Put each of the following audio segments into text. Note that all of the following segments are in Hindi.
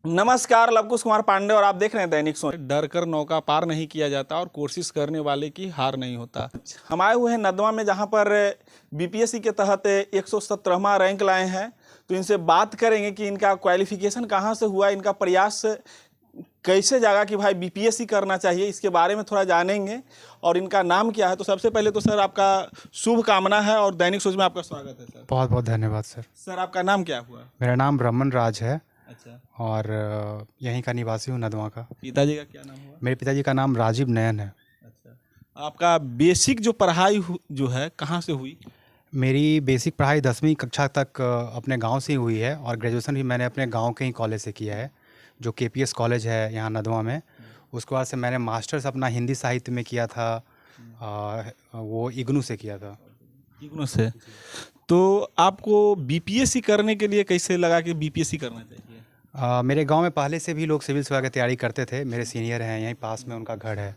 नमस्कार, लवकुश कुमार पांडे और आप देख रहे हैं दैनिक सोच। डर कर नौका पार नहीं किया जाता और कोशिश करने वाले की हार नहीं होता। हम आए हुए हैं नदवा में, जहां पर बीपीएससी के तहत 117वां रैंक लाए हैं। तो इनसे बात करेंगे कि इनका क्वालिफिकेशन कहां से हुआ, इनका प्रयास कैसे जागा कि भाई बीपीएससी करना चाहिए, इसके बारे में थोड़ा जानेंगे। और इनका नाम क्या है। तो सबसे पहले तो सर आपका शुभ कामना है और दैनिक सोच में आपका स्वागत है सर। बहुत बहुत धन्यवाद सर। सर आपका नाम क्या हुआ? मेरा नाम ब्रह्मन राज है। अच्छा। और यहीं का निवासी हूँ, नदवा का। पिताजी का क्या नाम हुआ? मेरे पिताजी का नाम राजीव नयन है। अच्छा। आपका बेसिक जो पढ़ाई जो है कहाँ से हुई? मेरी बेसिक पढ़ाई 10वीं कक्षा तक अपने गांव से ही हुई है और ग्रेजुएशन भी मैंने अपने गांव के ही कॉलेज से किया है, जो केपीएस कॉलेज है यहाँ नदवा में। उसके बाद से मैंने मास्टर्स अपना हिंदी साहित्य में किया था, वो इग्नू से किया था। इग्नू से। तो आपको बीपीएससी करने के लिए कैसे लगा कि बीपीएससी करना चाहिए? मेरे गांव में पहले से भी लोग सिविल सेवा की तैयारी करते थे। मेरे सीनियर हैं, यहीं पास में उनका घर है,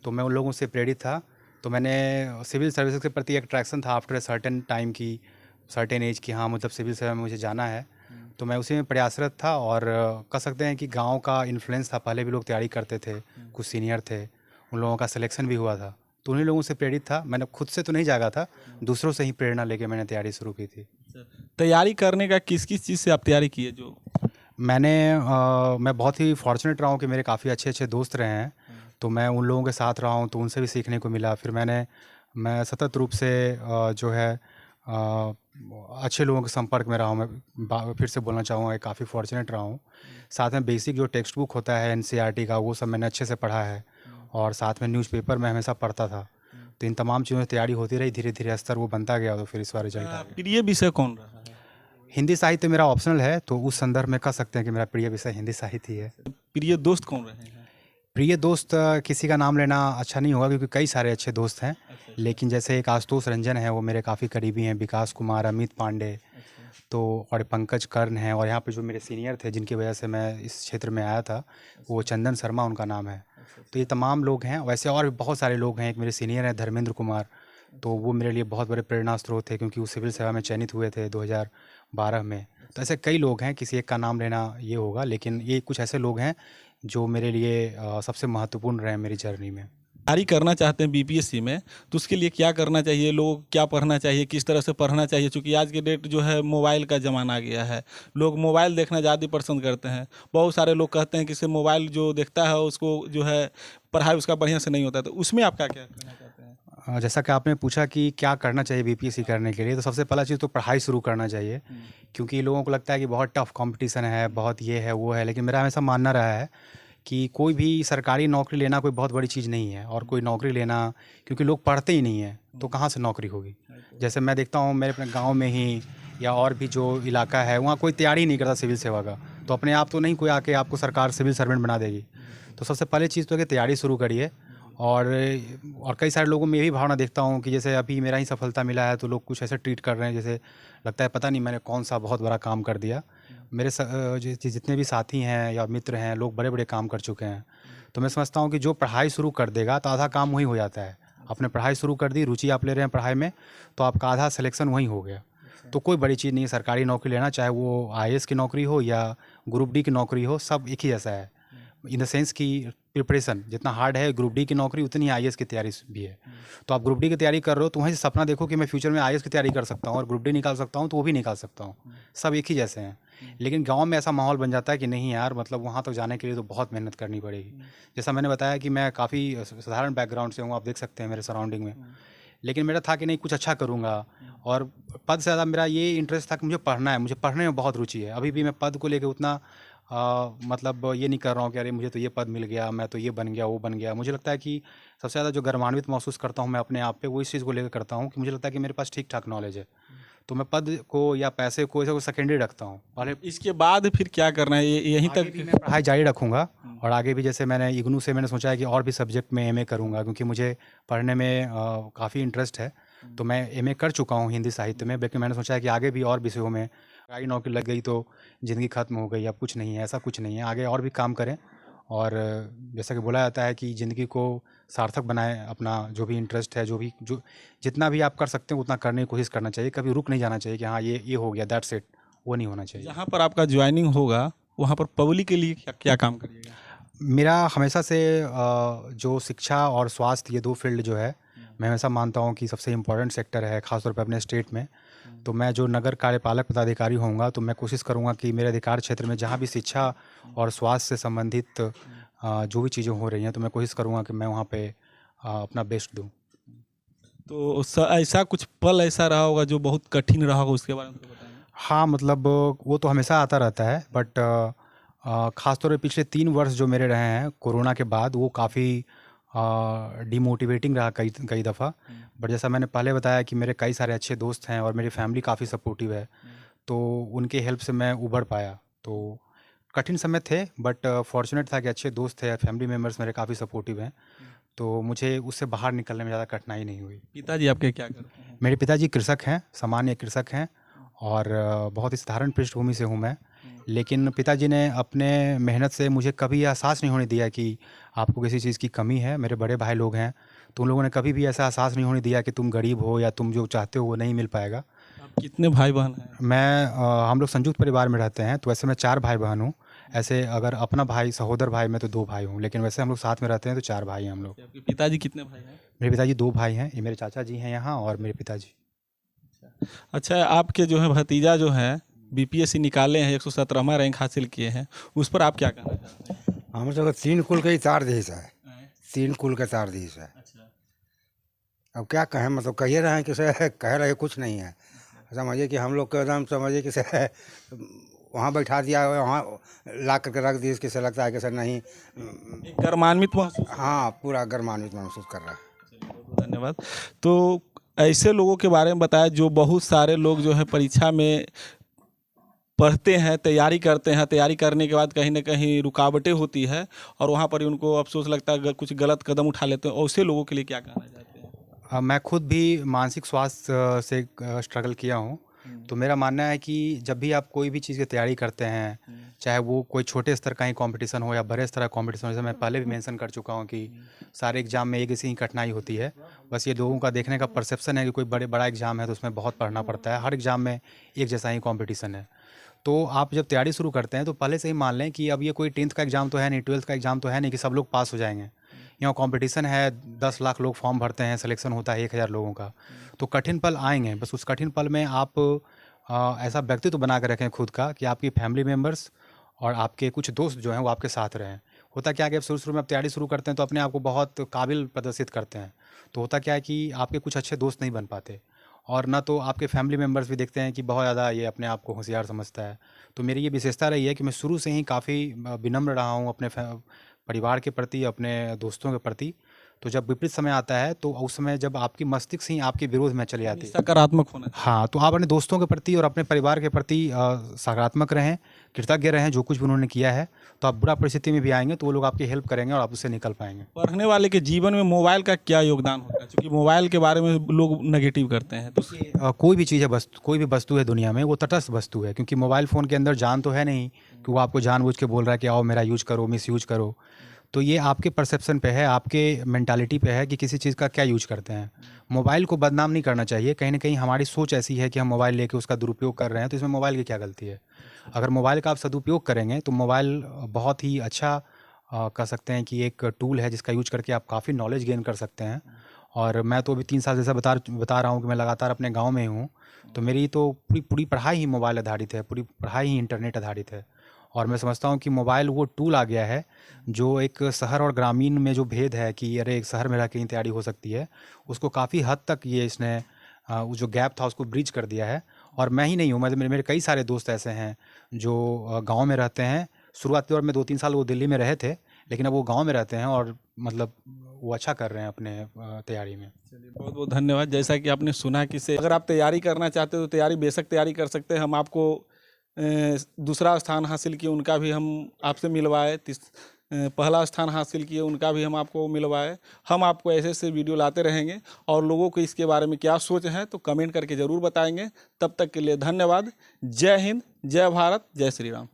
तो मैं उन लोगों से प्रेरित था। तो मैंने सिविल सर्विसेज के प्रति एक अट्रैक्शन था आफ्टर ए सर्टेन टाइम की, सर्टेन एज की, हाँ मतलब सिविल सेवा में मुझे जाना है। तो मैं उसी में प्रयासरत था और कह सकते हैं कि गांव का इन्फ्लुएंस था। पहले भी लोग तैयारी करते थे, कुछ सीनियर थे, उन लोगों का सिलेक्शन भी हुआ था, तो उन्हीं लोगों से प्रेरित था। मैंने खुद से तो नहीं जागा था, दूसरों से ही प्रेरणा लेके मैंने तैयारी शुरू की थी। तैयारी करने का किस किस चीज़ से आप तैयारी किए? मैं बहुत ही फॉर्चुनेट रहा हूँ कि मेरे काफ़ी अच्छे अच्छे दोस्त रहे हैं, तो मैं उन लोगों के साथ रहा हूँ, तो उनसे भी सीखने को मिला। फिर मैं सतत रूप से जो है अच्छे लोगों के संपर्क में रहा हूँ। मैं फिर से बोलना चाहूँगा, काफ़ी फॉर्चुनेट रहा हूँ। साथ में बेसिक जो टेक्स्ट बुक होता है एनसीईआरटी का, वो सब मैंने अच्छे से पढ़ा है और साथ में न्यूज़पेपर मैं हमेशा पढ़ता था। तो इन तमाम चीज़ों की तैयारी होती रही, धीरे धीरे स्तर वो बनता गया, तो फिर इस बार रिजल्ट आ गया। प्रिय विषय कौन रहा है? हिंदी साहित्य मेरा ऑप्शनल है, तो उस संदर्भ में कह सकते हैं कि मेरा प्रिय विषय हिंदी साहित्य ही है। प्रिय दोस्त कौन रहे हैं? प्रिय दोस्त किसी का नाम लेना अच्छा नहीं होगा, क्योंकि कई सारे अच्छे दोस्त हैं। लेकिन जैसे एक आशुतोष रंजन है, वो मेरे काफ़ी करीबी हैं, विकास कुमार, अमित पांडे, तो और पंकज कर्ण हैं। और यहाँ पे जो मेरे सीनियर थे, जिनकी वजह से मैं इस क्षेत्र में आया था, वो चंदन शर्मा उनका नाम है। तो ये तमाम लोग हैं। वैसे और भी बहुत सारे लोग हैं। एक मेरे सीनियर हैं धर्मेंद्र कुमार, तो वो मेरे लिए बहुत बड़े प्रेरणा स्रोत थे, क्योंकि वो सिविल सेवा में चयनित हुए थे 2012 में। तो ऐसे कई लोग हैं, किसी एक का नाम लेना ये होगा, लेकिन ये कुछ ऐसे लोग हैं जो मेरे लिए सबसे महत्वपूर्ण रहे मेरी जर्नी में। तैयारी करना चाहते हैं बीपीएससी में, तो उसके लिए क्या करना चाहिए? लोग क्या पढ़ना चाहिए, किस तरह से पढ़ना चाहिए? क्योंकि आज के डेट जो है मोबाइल का ज़माना आ गया है, लोग मोबाइल देखना ज़्यादा पसंद करते हैं। बहुत सारे लोग कहते हैं कि इससे मोबाइल जो देखता है उसको जो है पढ़ाई उसका बढ़िया से नहीं होता। तो उसमें आप क्या क्या कहना चाहते हैं? जैसा कि आपने पूछा कि क्या करना चाहिए बीपीएससी करने के लिए, तो सबसे पहला चीज़ तो पढ़ाई शुरू करना चाहिए। क्योंकि लोगों को लगता है कि बहुत टफ कंपटीशन है, बहुत ये है वो है, लेकिन मेरा हमेशा मानना रहा है कि कोई भी सरकारी नौकरी लेना कोई बहुत बड़ी चीज़ नहीं है। और कोई नौकरी लेना, क्योंकि लोग पढ़ते ही नहीं हैं, तो कहाँ से नौकरी होगी। जैसे मैं देखता हूँ मेरे अपने गांव में ही या और भी जो इलाका है, वहाँ कोई तैयारी ही नहीं करता सिविल सेवा का, तो अपने आप तो नहीं कोई आके आपको सरकार सिविल सर्वेंट बना देगी। तो सबसे पहले चीज़ तो है कि तैयारी शुरू करिए। और कई सारे लोगों में ये भी भावना देखता हूँ कि जैसे अभी मेरा ही सफलता मिला है, तो लोग कुछ ऐसे ट्रीट कर रहे हैं जैसे लगता है पता नहीं मैंने कौन सा बहुत बड़ा काम कर दिया। मेरे जितने भी साथी हैं या मित्र हैं, लोग बड़े बड़े काम कर चुके हैं। तो मैं समझता हूँ कि जो पढ़ाई शुरू कर देगा तो आधा काम वहीं हो जाता है। आपने पढ़ाई शुरू कर दी, रुचि आप ले रहे हैं पढ़ाई में, तो आपका आधा सिलेक्शन वहीं हो गया। तो कोई बड़ी चीज़ नहीं है सरकारी नौकरी लेना, चाहे वो आईएएस की नौकरी हो या ग्रुप डी की नौकरी हो, सब एक ही जैसा है। इन द सेंस कि प्रिपरेशन जितना हार्ड है ग्रुप डी की नौकरी, उतनी आईएएस की तैयारी भी है। तो आप ग्रुप डी की तैयारी कर रहे हो, तो वहीं से सपना देखो कि मैं फ्यूचर में आईएएस की तैयारी कर सकता हूँ और ग्रुप डी निकाल सकता हूँ, तो वो भी निकाल सकता हूँ। सब एक ही जैसे हैं। लेकिन गांव में ऐसा माहौल बन जाता है कि नहीं यार, मतलब वहाँ तक जाने के लिए तो बहुत मेहनत करनी पड़ेगी। जैसा मैंने बताया कि मैं काफ़ी साधारण बैकग्राउंड से हूँ, आप देख सकते हैं मेरे सराउंडिंग में। लेकिन मेरा था कि नहीं कुछ अच्छा करूँगा, और पद से ज़्यादा मेरा ये इंटरेस्ट था कि मुझे पढ़ना है, मुझे पढ़ने में बहुत रुचि है। अभी भी मैं पद को लेकर उतना मतलब ये नहीं कर रहा हूँ कि अरे मुझे तो ये पद मिल गया, मैं तो ये बन गया वो बन गया। मुझे लगता है कि सबसे ज़्यादा जो गर्वान्वित महसूस करता हूँ मैं अपने आप पे, वो इस चीज़ को लेकर करता हूँ कि मुझे लगता है कि मेरे पास ठीक ठाक नॉलेज है। तो मैं पद को या पैसे को ऐसे सेकेंडरी रखता हूँ। और इसके बाद फिर क्या करना है? यहीं आगे तक भी मैं पढ़ाई जारी रखूँगा। और आगे भी जैसे मैंने इग्नू से मैंने सोचा है कि और भी सब्जेक्ट में एमए करूँगा, क्योंकि मुझे पढ़ने में काफ़ी इंटरेस्ट है। तो मैं एमए कर चुका हूँ हिंदी साहित्य में, लेकिन मैंने सोचा है कि आगे भी और विषयों में, सरकारी नौकरी लग गई तो ज़िंदगी खत्म हो गई, अब कुछ नहीं है, ऐसा कुछ नहीं है। आगे और भी काम करें, और जैसा कि बोला जाता है कि ज़िंदगी को सार्थक बनाएं। अपना जो भी इंटरेस्ट है, जो जितना भी आप कर सकते हैं उतना करने की कोशिश करना चाहिए। कभी रुक नहीं जाना चाहिए कि हाँ ये हो गया दैट्स इट, वो नहीं होना चाहिए। जहाँ पर आपका ज्वाइनिंग होगा वहाँ पर पब्लिक के लिए क्या क्या काम करिएगा? मेरा हमेशा से जो शिक्षा और स्वास्थ्य ये 2 फील्ड जो है, मैं हमेशा मानता हूँ कि सबसे इम्पोर्टेंट सेक्टर है, ख़ासतौर पे अपने स्टेट में। तो मैं जो नगर कार्यपालक पदाधिकारी होऊंगा, तो मैं कोशिश करूँगा कि मेरे अधिकार क्षेत्र में जहाँ भी शिक्षा और स्वास्थ्य से संबंधित जो भी चीज़ें हो रही हैं, तो मैं कोशिश करूँगा कि मैं वहाँ पे अपना बेस्ट दूँ। तो ऐसा कुछ पल ऐसा रहा होगा जो बहुत कठिन रहा होगा, उसके बारे में तो बताएंगे? हाँ, मतलब वो तो हमेशा आता रहता है, बट ख़ास तौर पे पिछले 3 वर्ष जो मेरे रहे हैं कोरोना के बाद, वो काफ़ी डिमोटिवेटिंग रहा कई दफ़ा। बट जैसा मैंने पहले बताया कि मेरे कई सारे अच्छे दोस्त हैं और मेरी फैमिली काफ़ी सपोर्टिव है, तो उनके हेल्प से मैं उभर पाया। तो कठिन समय थे, बट फॉर्चुनेट था कि अच्छे दोस्त थे, फैमिली मेम्बर्स मेरे काफ़ी सपोर्टिव हैं, तो मुझे उससे बाहर निकलने में ज़्यादा कठिनाई नहीं हुई। पिताजी आपके क्या करते हैं? मेरे पिताजी कृषक हैं, सामान्य कृषक हैं, और बहुत ही साधारण पृष्ठभूमि से हूँ मैं। लेकिन पिताजी ने अपने मेहनत से मुझे कभी एहसास नहीं होने दिया कि आपको किसी चीज़ की कमी है। मेरे बड़े भाई लोग हैं, तो उन लोगों ने कभी भी ऐसा एहसास नहीं होने दिया कि तुम गरीब हो या तुम जो चाहते हो वो नहीं मिल पाएगा। आप कितने भाई बहन हैं? हम लोग संयुक्त परिवार में रहते हैं, तो वैसे मैं 4 भाई बहन हूँ। ऐसे अगर अपना भाई सहोदर भाई में तो 2 भाई हूँ, लेकिन वैसे हम लोग साथ में रहते हैं तो 4 भाई हैं हम लोग। आपके पिताजी कितने भाई हैं? मेरे पिताजी 2 भाई हैं, ये मेरे चाचा जी हैं यहाँ और मेरे पिताजी। अच्छा, आपके जो है भतीजा जो है बीपीएससी निकाले हैं, 117वां रैंक हासिल किए हैं, उस पर आप क्या कहना चाहते हैं? हम सब 3 कुल के ही तारदेश है, 3 कुल का तारदेश है। अच्छा। अब क्या कहें, मतलब कहिए रहे हैं कि से कह रहे कुछ नहीं है। समझिए कि हम लोग को एकदम समझिए कि से वहाँ बैठा दिया, वहाँ ला करके रख दिया, इसके से लगता है कि सर नहीं। एक गर्मान्वित महसूस। हाँ, पूरा गर्मान्वित महसूस कर रहा है। चलिए, बहुत बहुत धन्यवाद। तो ऐसे लोगों के बारे में बताया जो बहुत सारे लोग जो है परीक्षा में पढ़ते हैं, तैयारी करते हैं, तैयारी करने के बाद कहीं ना कहीं रुकावटें होती है और वहाँ पर ही उनको अफसोस लगता है, कुछ गलत कदम उठा लेते हैं। ऐसे लोगों के लिए क्या कहना चाहते हैं? मैं खुद भी मानसिक स्वास्थ्य से स्ट्रगल किया हूँ। तो मेरा मानना है कि जब भी आप कोई भी चीज़ की तैयारी करते हैं, चाहे वो कोई छोटे स्तर का ही कंपटीशन हो या बड़े स्तर का कंपटीशन हो, जैसे मैं पहले भी मेंशन कर चुका हूँ कि सारे एग्ज़ाम में एक जैसी ही कठिनाई होती है। बस ये लोगों का देखने का परसेप्शन है कि कोई बड़ा एग्ज़ाम है तो उसमें बहुत पढ़ना पड़ता है। हर एग्ज़ाम में एक जैसा ही कॉम्पिटिशन है। तो आप जब तैयारी शुरू करते हैं तो पहले से ही मान लें कि अब ये कोई 10th का एग्ज़ाम तो है नहीं, 12th का एग्ज़ाम तो है नहीं कि सब लोग पास हो जाएंगे। यहाँ कंपटीशन है, 10 लाख लोग फॉर्म भरते हैं, सिलेक्शन होता है 1000 लोगों का। तो कठिन पल आएंगे, बस उस कठिन पल में आप ऐसा व्यक्तित्व बना कर रखें खुद का कि आपकी फैमिली मेम्बर्स और आपके कुछ दोस्त जो हैं वो आपके साथ रहें। होता क्या है कि आप शुरू में आप तैयारी शुरू करते हैं तो अपने आप को बहुत काबिल प्रदर्शित करते हैं, तो होता क्या है कि आपके कुछ अच्छे दोस्त नहीं बन पाते और ना तो आपके फैमिली मेम्बर्स भी देखते हैं कि बहुत ज़्यादा ये अपने आप को होशियार समझता है। तो मेरी ये विशेषता रही है कि मैं शुरू से ही काफ़ी विनम्र रहा हूँ अपने परिवार के प्रति, अपने दोस्तों के प्रति। तो जब विपरीत समय आता है तो उस समय जब आपकी मस्तिष्क ही आपके विरोध में चली जाती है। सकारात्मक होना चाहिए। हाँ, तो आप अपने दोस्तों के प्रति और अपने परिवार के प्रति सकारात्मक रहें, कृतज्ञ रहें जो कुछ भी उन्होंने किया है। तो आप बुरा परिस्थिति में भी आएंगे तो वो लोग आपकी हेल्प करेंगे और आप उससे निकल पाएंगे। पढ़ने वाले के जीवन में मोबाइल का क्या योगदान होता है? क्योंकि मोबाइल के बारे में लोग नेगेटिव करते हैं, तो कोई भी चीज़ है, कोई भी वस्तु है दुनिया में, वो तटस्थ वस्तु है, क्योंकि मोबाइल फ़ोन के अंदर जान तो है नहीं कि वो आपको जानबूझ के बोल रहा है कि आओ मेरा यूज करो, मिस यूज करो। तो ये आपके परसेप्शन पे है, आपके मेंटालिटी पे है कि किसी चीज़ का क्या यूज करते हैं। मोबाइल को बदनाम नहीं करना चाहिए, कहीं ना कहीं हमारी सोच ऐसी है कि हम मोबाइल लेके उसका दुरुपयोग कर रहे हैं, तो इसमें मोबाइल की क्या गलती है। अगर मोबाइल का आप सदुपयोग करेंगे तो मोबाइल बहुत ही अच्छा कह सकते हैं कि एक टूल है जिसका यूज करके आप काफ़ी नॉलेज गेन कर सकते हैं। और मैं तो अभी 3 साल जैसा बता रहा हूँ कि मैं लगातार अपने गाँव में हूँ, तो मेरी तो पूरी पढ़ाई ही मोबाइल आधारित है, पूरी पढ़ाई ही इंटरनेट आधारित है। और मैं समझता हूँ कि मोबाइल वो टूल आ गया है जो एक शहर और ग्रामीण में जो भेद है कि अरे एक शहर में रह के ही तैयारी हो सकती है, उसको काफ़ी हद तक ये इसने वो जो गैप था उसको ब्रिज कर दिया है। और मैं ही नहीं हूँ, मेरे कई सारे दोस्त ऐसे हैं जो गांव में रहते हैं। शुरुआती दौर में 2-3 साल वो दिल्ली में रहे थे, लेकिन अब वो गांव में रहते हैं और मतलब वो अच्छा कर रहे हैं अपने तैयारी में। चलिए, बहुत बहुत धन्यवाद। जैसा कि आपने सुना कि से अगर आप तैयारी करना चाहते हो तो तैयारी बेशक तैयारी कर सकते हैं। हम आपको दूसरा स्थान हासिल किए उनका भी हम आपसे मिलवाए, पहला स्थान हासिल किए उनका भी हम आपको मिलवाए। हम आपको ऐसे ऐसे वीडियो लाते रहेंगे और लोगों को इसके बारे में क्या सोच है तो कमेंट करके ज़रूर बताएंगे। तब तक के लिए धन्यवाद। जय हिंद, जय भारत, जय श्री राम।